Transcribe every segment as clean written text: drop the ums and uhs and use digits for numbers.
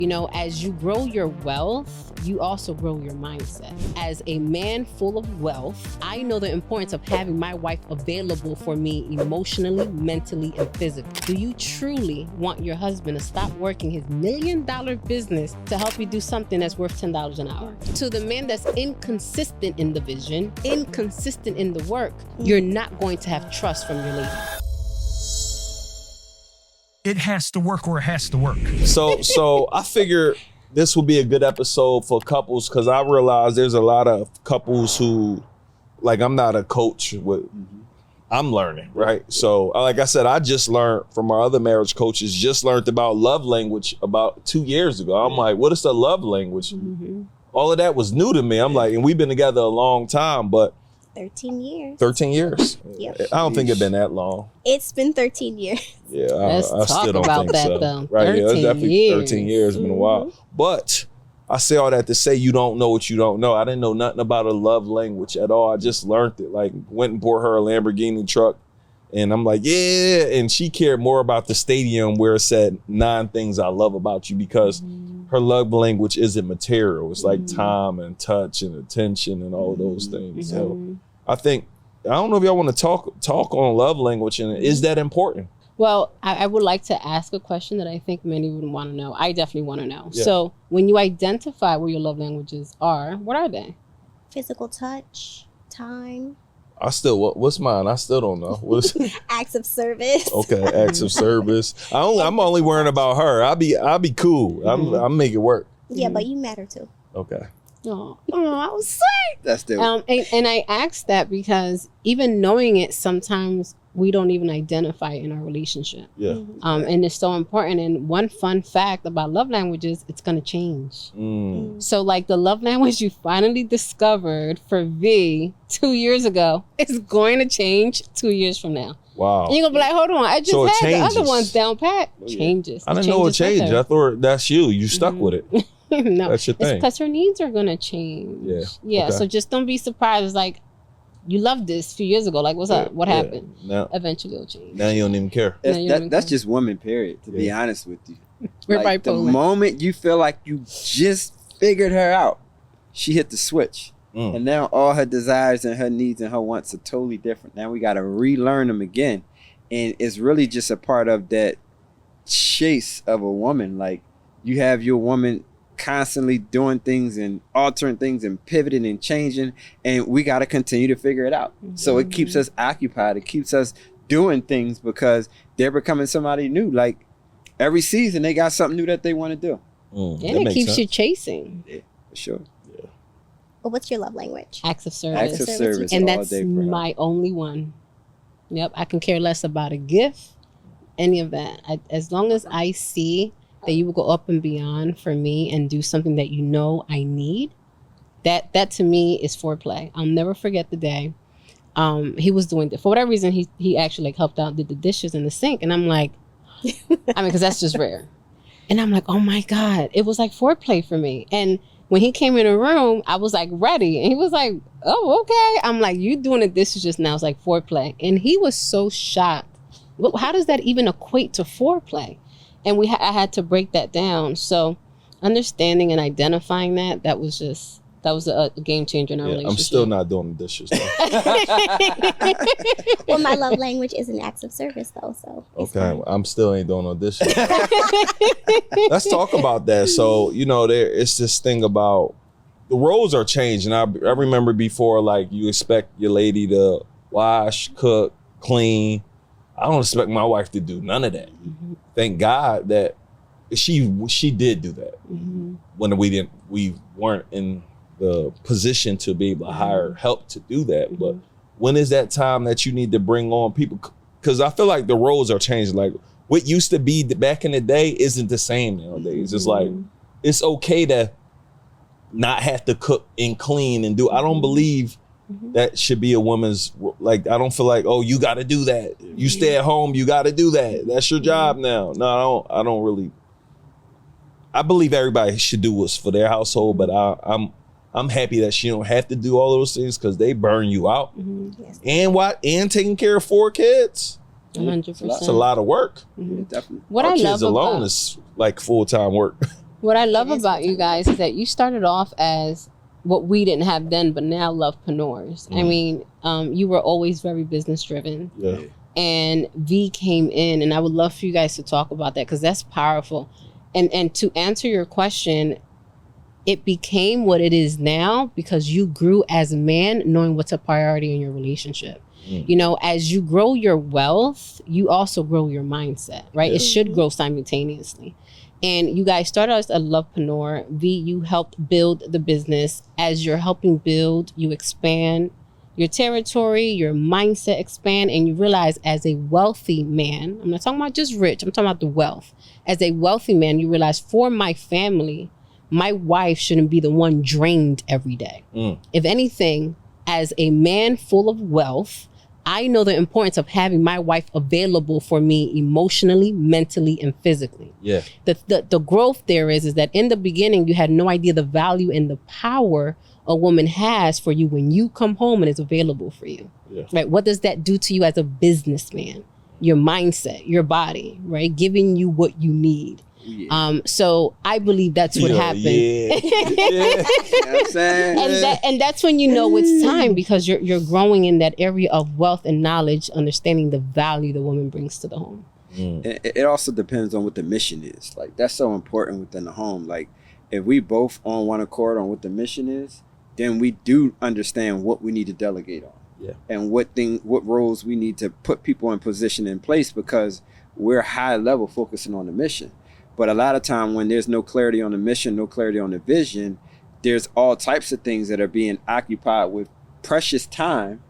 You know, as you grow your wealth, you also grow your mindset. As a man full of wealth, I know the importance of having my wife available for me emotionally, mentally, and physically. Do you truly want your husband to stop working his $1 million business to help you do something that's worth $10 an hour? To the man that's inconsistent in the vision, inconsistent in the work, you're not going to have trust from your lady. It has to work or it has to work. So I figure this will be a good episode for couples because I realize there's a lot of couples who, like, I'm not a coach with, I'm learning, right? So like I said, I just learned from our other marriage coaches, just learned about love language about 2 years ago. I'm like, what is the love language? All of that was new to me. I'm like, and we've been together a long time, but 13 years. 13 years? Yep. I don't think it's been that long. It's been 13 years. Yeah, Let's I talk still don't about think that, so. though. Right, yeah, it's definitely 13 13 years. It's been a while. But I say all that to say you don't know what you don't know. I didn't know nothing about a love language at all. I just learned it. Like, went and bought her a Lamborghini truck. And I'm like, yeah. And she cared more about the stadium where it said 9 things I love about you because her love language isn't material. It's like time and touch and attention and all those things. So I think, I don't know if y'all want to talk on love language and is that important? Well, I would like to ask a question that I think many would want to know. I definitely want to know. Yeah. So when you identify what your love languages are, what are they? Physical touch, time, I still, what's mine? I still don't know. What's acts of service. okay, acts of service. I'm only worrying about her. I'll be cool. I'll make it work. Yeah, but you matter too. Okay. Oh, I was sweet. That's the And I asked that because even knowing it, sometimes we don't even identify it in our relationship. Yeah. And it's so important. And one fun fact about love languages, it's going to change. So like the love language you finally discovered for V 2 years ago is going to change 2 years from now. Wow. And you're going to be like, hold on, I just So it had the changes. other ones down pat. Changes. I didn't know it changed. I thought that's you. You stuck with it. No, That's your it's thing. because her needs are going to change. Yeah. Okay. So just don't be surprised. It's like, you loved this a few years ago. Like, what's up? What happened? Now Eventually it'll change. you don't even care. That's just women, period, to be honest with you. We're Like, the bipolar. moment you feel like you just figured her out, she hit the switch. And now all her desires and her needs and her wants are totally different. Now we got to relearn them again. And it's really just a part of that chase of a woman. Like, you have your woman constantly doing things and altering things and pivoting and changing, and we got to continue to figure it out. So it keeps us occupied. It keeps us doing things because they're becoming somebody new. Like, every season they got something new that they want to do. And it keeps you chasing. Yeah, for sure. But what's your love language? Acts of service. Acts of service And all that's day for her. my only one. Yep. I can care less about a gift, any of that. As long as I see that you will go up and beyond for me and do something that you know I need, that to me is foreplay. I'll never forget the day he was doing for whatever reason he actually like helped out, did the dishes in the sink, and I'm like, because that's just rare, and I'm like, oh my God, it was like foreplay for me. And when he came in the room, I was like ready, and he was like, oh, okay. I'm like, you doing the dishes just now? It's like foreplay, and he was so shocked. How does that even equate to foreplay? And I had to break that down. So understanding and identifying that was a game changer in our relationship. I'm still not doing the dishes. Well, my love language is an acts of service, though. So it's Okay, fine. I'm still ain't doing no dishes. Let's talk about that. So, it's this thing about the roles are changing. I remember before, like, you expect your lady to wash, cook, clean. I don't expect my wife to do none of that. Thank God that she did do that when we weren't in the position to be able to hire help to do that. But when is that time that you need to bring on people? Because I feel like the roles are changing. Like, what used to be back in the day isn't the same nowadays. It's like, it's okay to not have to cook and clean and do. I don't believe that should be a woman's, like, I don't feel like, oh, you got to do that. You stay at home, you got to do that. That's your job now. No, I don't really. I believe everybody should do what's for their household, but I'm happy that she don't have to do all those things because they burn you out. Yes. And taking care of 4 kids. 100%. That's a lot of work. Yeah, definitely. What Our I kids love alone about is like full-time work. What I love It is about you what guys is that you started off as what we didn't have then, but now lovepreneurs. I mean, you were always very business driven. Yeah. And V came in, and I would love for you guys to talk about that because that's powerful. And to answer your question, it became what it is now because you grew as a man, knowing what's a priority in your relationship. You know, as you grow your wealth, you also grow your mindset, right? It should grow simultaneously. And you guys started as a lovepreneur. V, you helped build the business. As you're helping build, you expand your territory, your mindset expand, and you realize as a wealthy man, I'm not talking about just rich, I'm talking about the wealth. As a wealthy man, you realize for my family, my wife shouldn't be the one drained every day. If anything, as a man full of wealth, I know the importance of having my wife available for me emotionally, mentally, and physically. Yeah. The growth there is that in the beginning, you had no idea the value and the power a woman has for you when you come home and is available for you. Yeah. Right? What does that do to you as a businessman? Your mindset, your body, right? Giving you what you need. Yeah. So I believe that's what happened. Yeah. You know what I'm saying? And that's when you know it's time because you're growing in that area of wealth and knowledge, understanding the value the woman brings to the home. It also depends on what the mission is. Like, that's so important within the home. Like, if we both on one accord on what the mission is, then we do understand what we need to delegate on. Yeah. And what roles we need to put people in position in place because we're high level focusing on the mission. But a lot of time when there's no clarity on the mission, no clarity on the vision, there's all types of things that are being occupied with precious time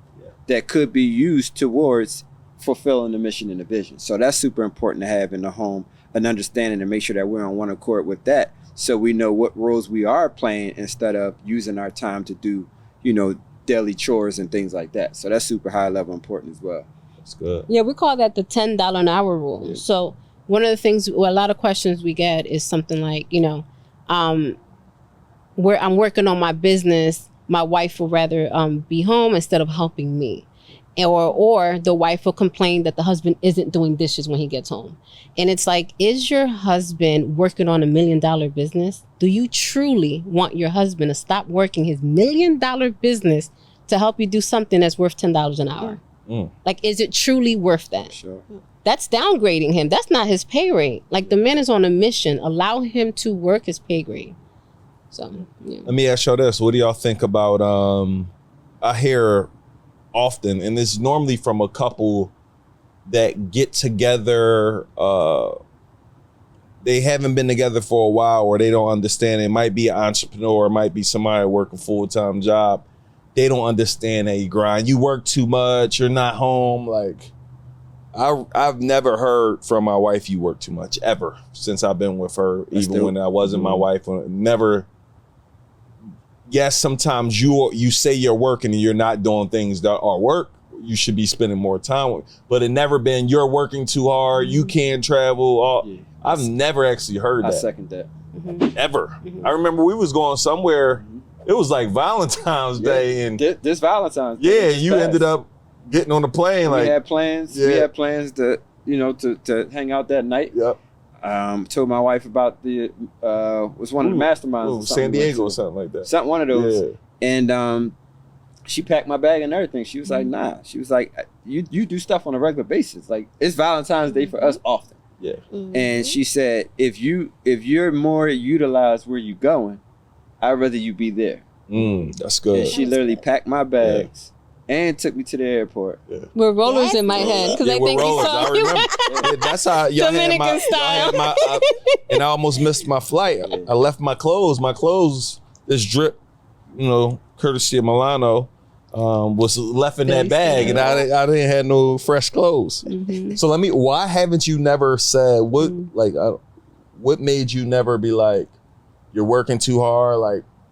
that could be used towards fulfilling the mission and the vision. So that's super important to have in the home, an understanding and make sure that we're on one accord with that. So we know what roles we are playing instead of using our time to do, you know, daily chores and things like that. So that's super high level important as well. That's good. Yeah, we call that the $10 an hour rule. Yeah. So one of the things, a lot of questions we get is something like, you know, where I'm working on my business, my wife will rather be home instead of helping me. Or the wife will complain that the husband isn't doing dishes when he gets home. And it's like, is your husband working on $1 million business? Do you truly want your husband to stop working his $1 million business to help you do something that's worth $10 an hour? Like, is it truly worth that? Sure. That's downgrading him. That's not his pay rate. Like, the man is on a mission. Allow him to work his pay grade. So, yeah. Let me ask y'all this. What do y'all think about, I hear often, and it's normally from a couple that get together, they haven't been together for a while or they don't understand. It might be an entrepreneur, it might be somebody working a full-time job. They don't understand that you grind. You work too much, you're not home. Like, I've never heard from my wife you work too much ever since I've been with her. That's even dope. when I wasn't my wife. Never. Yes, sometimes you say you're working and you're not doing things that are work. You should be spending more time with. But it never been you're working too hard. You can't travel. Yeah. I've never actually heard I that second that. ever. I remember we was going somewhere. It was like Valentine's Day, and This Valentine's Day. yeah, you ended up getting on the plane. We Like, had plans. Yeah. We had plans to, you know, to hang out that night. yep. Told my wife about the was one of the masterminds. Ooh, or something San we went Diego or to. something like that. Something, one of those. Yeah. And she packed my bag and everything. She was like, nah. She was like, you do stuff on a regular basis. Like, it's Valentine's Day for us often. Yeah. And she said, if you're more utilized where you going, I'd rather you be there. That's good. And she literally packed my bags and took me to the airport. With rollers in my head because Yeah, I with think he rollers, saw I you. remember. Yeah, that's how y'all had Dominican style. and I almost missed my flight. I left my clothes. My clothes, this drip, you know, courtesy of Milano, was left in that bag, and I didn't have no fresh clothes. So why haven't you never said what? What made you never be like, you're working too hard?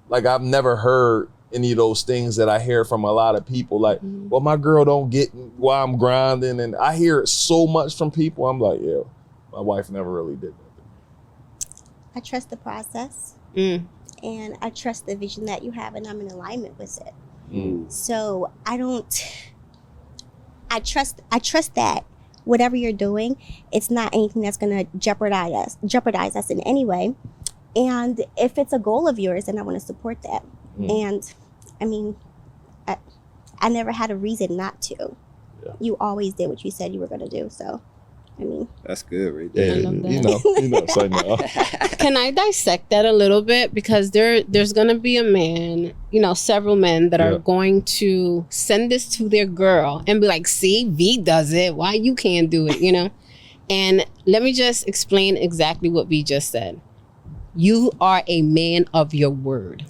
Like I've never heard any of those things that I hear from a lot of people. Like, well, my girl don't get why I'm grinding, and I hear it so much from people. I'm like, yeah, my wife never really did that. I trust the process and I trust the vision that you have, and I'm in alignment with it. So I trust that whatever you're doing, it's not anything that's going to jeopardize us in any way. And if it's a goal of yours, then I want to support that. And I mean, I never had a reason not to. Yeah. You always did what you said you were going to do. So, I mean, That's good right there. Yeah, I love that. you know, so no. Can I dissect that a little bit? Because there's going to be a man, several men that Yeah. are going to send this to their girl and be like, see, V does it. Why you can't do it, And let me just explain exactly what V just said. You are a man of your word,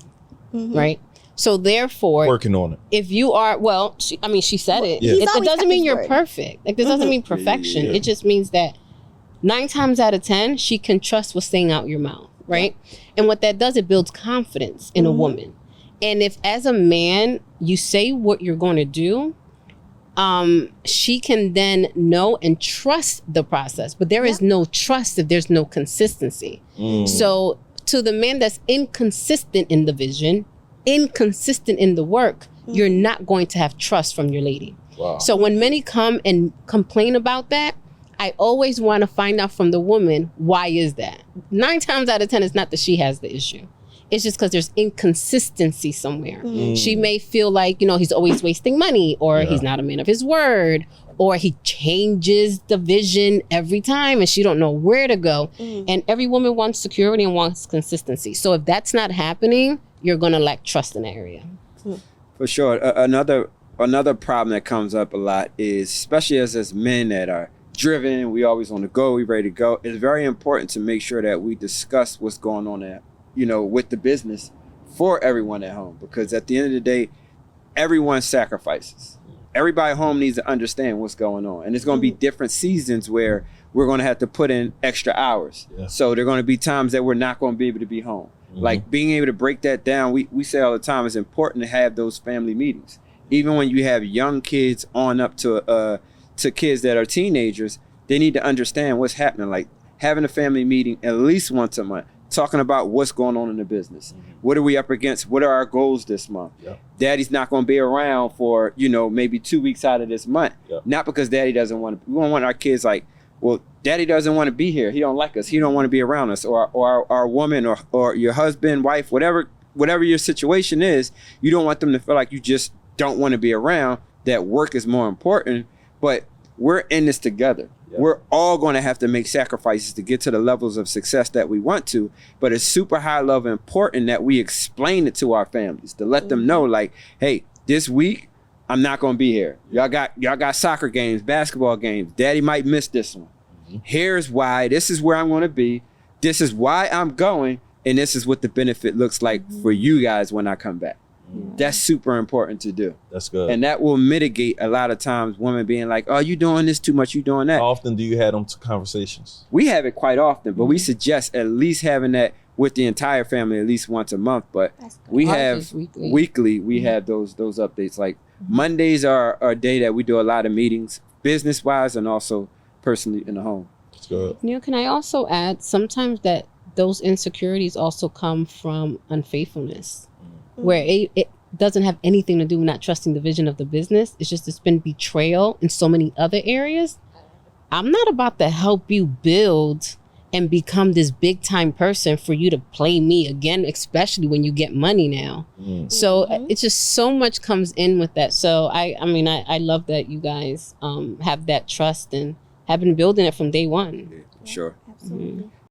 right? So therefore, Working on it. if you are, she said it. Yeah. It, He's it always doesn't kept mean his you're word. perfect. Like, this doesn't mean perfection. Yeah. It just means that 9 times out of 10, she can trust what's saying out your mouth, right? And what that does, it builds confidence in a woman. And if as a man, you say what you're going to do, she can then know and trust the process. But there is no trust if there's no consistency. So to the man that's inconsistent in the vision, inconsistent in the work, you're not going to have trust from your lady. Wow. So when many come and complain about that, I always want to find out from the woman, why is that? 9 times out of 10, it's not that she has the issue. It's just because there's inconsistency somewhere. She may feel like, he's always wasting money, or he's not a man of his word, or he changes the vision every time and she don't know where to go. And every woman wants security and wants consistency. So if that's not happening, you're going to lack trust in that area. For sure. Another problem that comes up a lot is, especially as men that are driven, we always on the go, we ready to go. It's very important to make sure that we discuss what's going on there, with the business for everyone at home, because at the end of the day, everyone sacrifices. Everybody at home needs to understand what's going on. And there's going to be different seasons where we're going to have to put in extra hours. Yeah. So there are going to be times that we're not going to be able to be home. Like being able to break that down, we say all the time, it's important to have those family meetings. Even when you have young kids on up to kids that are teenagers, they need to understand what's happening. Like having a family meeting at least once a month, talking about what's going on in the business. What are we up against? What are our goals this month? Daddy's not going to be around for, maybe 2 weeks out of this month. Not because daddy doesn't want to. We don't want our kids like, well, daddy doesn't want to be here. He don't like us. He don't want to be around us. Or our woman or your husband, wife, whatever your situation is, you don't want them to feel like you just don't want to be around, that work is more important. But we're in this together. We're all going to have to make sacrifices to get to the levels of success that we want to. But it's super high level important that we explain it to our families, to let them know, like, hey, this week I'm not going to be here. Y'all got soccer games, basketball games. Daddy might miss this one. Here's why. This is where I'm going to be. This is why I'm going. And this is what the benefit looks like for you guys when I come back. That's super important to do. That's good. And that will mitigate a lot of times women being like, oh, you doing this too much, you doing that. How often do you have them conversations? We have it quite often, but we suggest at least having that with the entire family at least once a month. But we Ours have is weekly. weekly, we have those updates. Like Mondays are a day that we do a lot of meetings, business wise and also personally in the home. That's good. Can I also add, sometimes that those insecurities also come from unfaithfulness, where it doesn't have anything to do with not trusting the vision of the business. It's been betrayal in so many other areas. I'm not about to help you build and become this big time person for you to play me again, especially when you get money now. So it's just so much comes in with that. So I love that you guys have that trust and have been building it from day one. Sure. Absolutely.